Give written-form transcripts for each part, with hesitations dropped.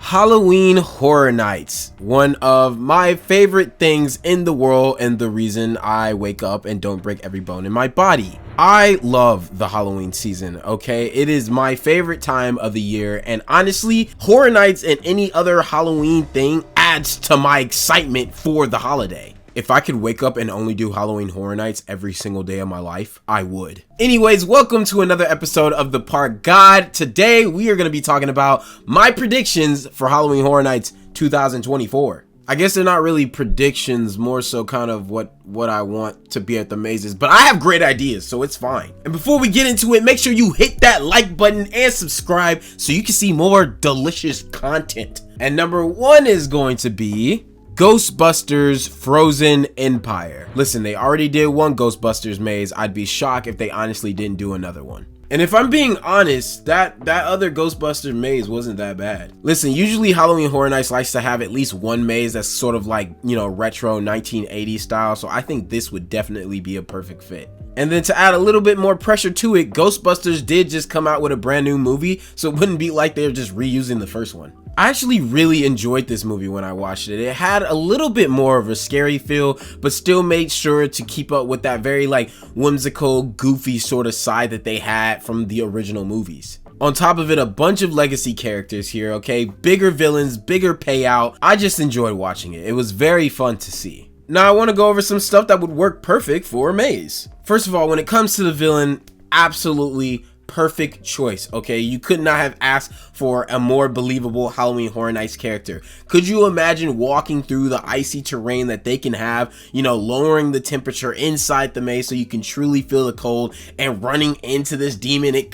Halloween Horror Nights, one of my favorite things in the world and the reason I wake up and don't break every bone in my body. I love the Halloween season, okay? It is my favorite time of the year, and honestly, Horror Nights and any other Halloween thing adds to my excitement for the holiday. If I could wake up and only do Halloween Horror Nights every single day of my life, I would. Anyways, welcome to another episode of The Park God. Today, we are going to be talking about my predictions for Halloween Horror Nights 2024. I guess they're not really predictions, more so kind of what I want to be at the mazes, but I have great ideas, so it's fine. And before we get into it, make sure you hit that like button and subscribe so you can see more delicious content. And number one is going to be Ghostbusters Frozen Empire. Listen, they already did one Ghostbusters maze. I'd be shocked if they honestly didn't do another one. And if I'm being honest, that other Ghostbusters maze wasn't that bad. Listen, usually Halloween Horror Nights likes to have at least one maze that's sort of like, you know, retro 1980s style, so I think this would definitely be a perfect fit. And then to add a little bit more pressure to it, Ghostbusters did just come out with a brand new movie, so it wouldn't be like they're just reusing the first one. I actually really enjoyed this movie when I watched it. It had a little bit more of a scary feel, but still made sure to keep up with that very like whimsical, goofy sort of side that they had from the original movies. On top of it, a bunch of legacy characters here, okay? Bigger villains, bigger payout. I just enjoyed watching it. It was very fun to see. Now I want to go over some stuff that would work perfect for a maze. First of all, when it comes to the villain, absolutely perfect choice, okay? You could not have asked for a more believable Halloween Horror Nights character. Could you imagine walking through the icy terrain that they can have, you know, lowering the temperature inside the maze so you can truly feel the cold, and running into this demon, it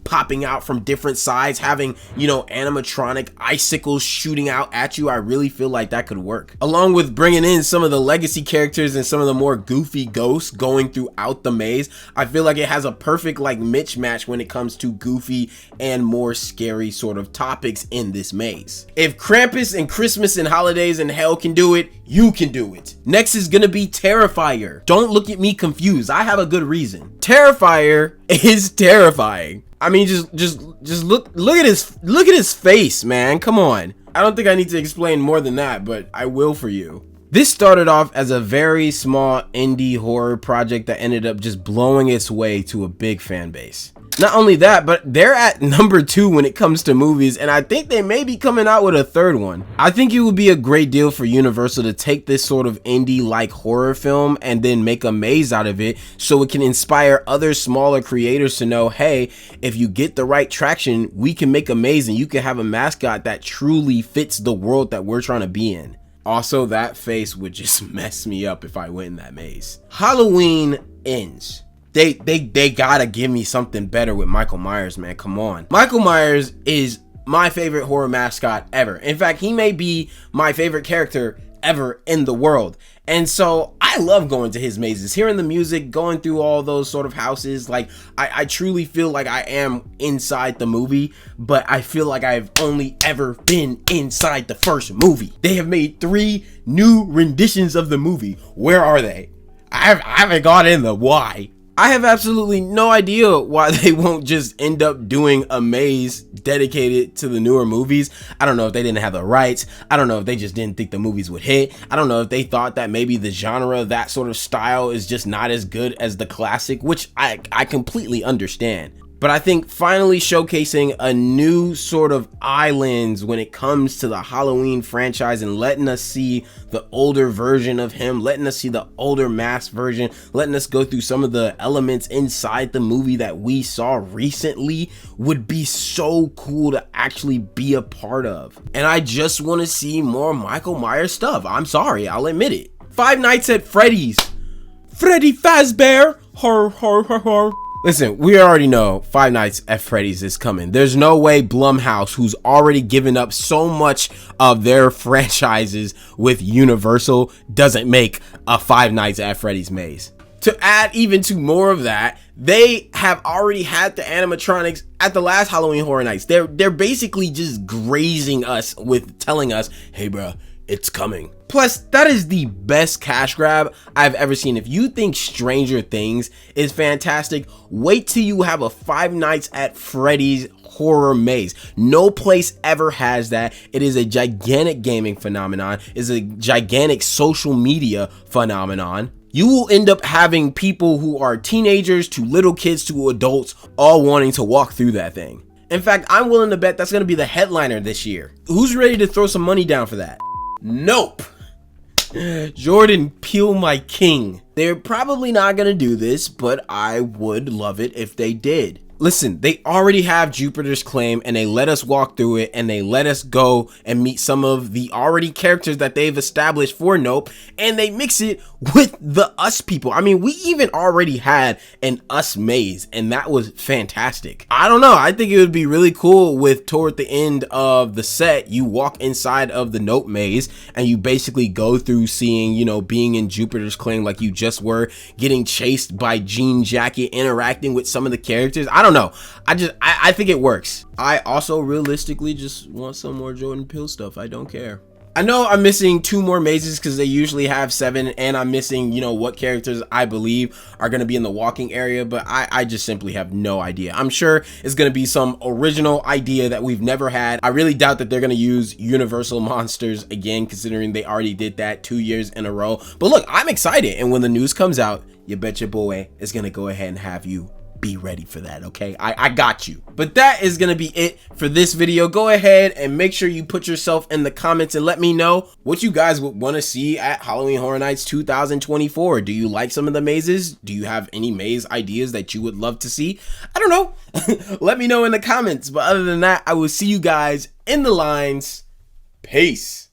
popping out from different sides, having, you know, animatronic icicles shooting out at you? I really feel like that could work. Along with bringing in some of the legacy characters and some of the more goofy ghosts going throughout the maze, I feel like it has a perfect like mismatch when it comes to goofy and more scary sort of topics in this maze. If Krampus and Christmas and holidays and hell can do it, you can do it. Next is gonna be Terrifier. Don't look at me confused. I have a good reason. Terrifier is terrifying. I mean, just look at his face, man. Come on. I don't think I need to explain more than that, but I will for you. This started off as a very small indie horror project that ended up just blowing its way to a big fan base. Not only that, but they're at number 2 when it comes to movies, and I think they may be coming out with a third one. I think it would be a great deal for Universal to take this sort of indie-like horror film and then make a maze out of it so it can inspire other smaller creators to know, hey, if you get the right traction, we can make a maze and you can have a mascot that truly fits the world that we're trying to be in. Also, that face would just mess me up if I went in that maze. Halloween Ends. They gotta give me something better with Michael Myers, man. Come on. Michael Myers is my favorite horror mascot ever. In fact, he may be my favorite character ever in the world. And so I love going to his mazes, hearing the music, going through all those sort of houses. Like I truly feel like I am inside the movie, but I feel like I've only ever been inside the first movie. They have made 3 new renditions of the movie. Where are they? I haven't got in the why. I have absolutely no idea why they won't just end up doing a maze dedicated to the newer movies. I don't know if they didn't have the rights. I don't know if they just didn't think the movies would hit. I don't know if they thought that maybe the genre, that sort of style, is just not as good as the classic, which I completely understand. But I think finally showcasing a new sort of eye lens when it comes to the Halloween franchise and letting us see the older version of him, letting us see the older mask version, letting us go through some of the elements inside the movie that we saw recently would be so cool to actually be a part of. And I just want to see more Michael Myers stuff. I'm sorry, I'll admit it. Five Nights at Freddy's. Freddy Fazbear. Horror, horror, horror. Listen, we already know Five Nights at Freddy's is coming. There's no way Blumhouse, who's already given up so much of their franchises with Universal, doesn't make a Five Nights at Freddy's maze. To add even to more of that, they have already had the animatronics at the last Halloween Horror Nights. They're basically just grazing us with telling us, hey bro, it's coming. Plus, that is the best cash grab I've ever seen. If you think Stranger Things is fantastic, wait till you have a Five Nights at Freddy's horror maze. No place ever has that. It is a gigantic gaming phenomenon. It's a gigantic social media phenomenon. You will end up having people who are teenagers to little kids to adults all wanting to walk through that thing. In fact, I'm willing to bet that's going to be the headliner this year. Who's ready to throw some money down for that? Nope. Jordan Peele, my king. They're probably not going to do this, but I would love it if they did. Listen, they already have Jupiter's Claim, and they let us walk through it, and they let us go and meet some of the already characters that they've established for Nope, and they mix it with the Us people. I mean, we even already had an Us maze, and that was fantastic. I don't know, I think it would be really cool with toward the end of the set, you walk inside of the Nope maze, and you basically go through seeing, you know, being in Jupiter's Claim like you just were, getting chased by Jean Jacket, interacting with some of the characters. I don't know. I think it works. I also realistically just want some more Jordan Peele stuff. I don't care. I know I'm missing 2 more mazes because they usually have 7, and I'm missing, you know, what characters I believe are going to be in the walking area, but I just simply have no idea. I'm sure it's going to be some original idea that we've never had. I really doubt that they're going to use Universal Monsters again, considering they already did that 2 years in a row. But look, I'm excited, and when the news comes out, you bet your boy is going to go ahead and have you be ready for that, okay? I got you. But that is gonna be it for this video. Go ahead and make sure you put yourself in the comments and let me know what you guys would want to see at Halloween Horror Nights 2024. Do you like some of the mazes? Do you have any maze ideas that you would love to see? I don't know. Let me know in the comments. But other than that, I will see you guys in the lines. Peace.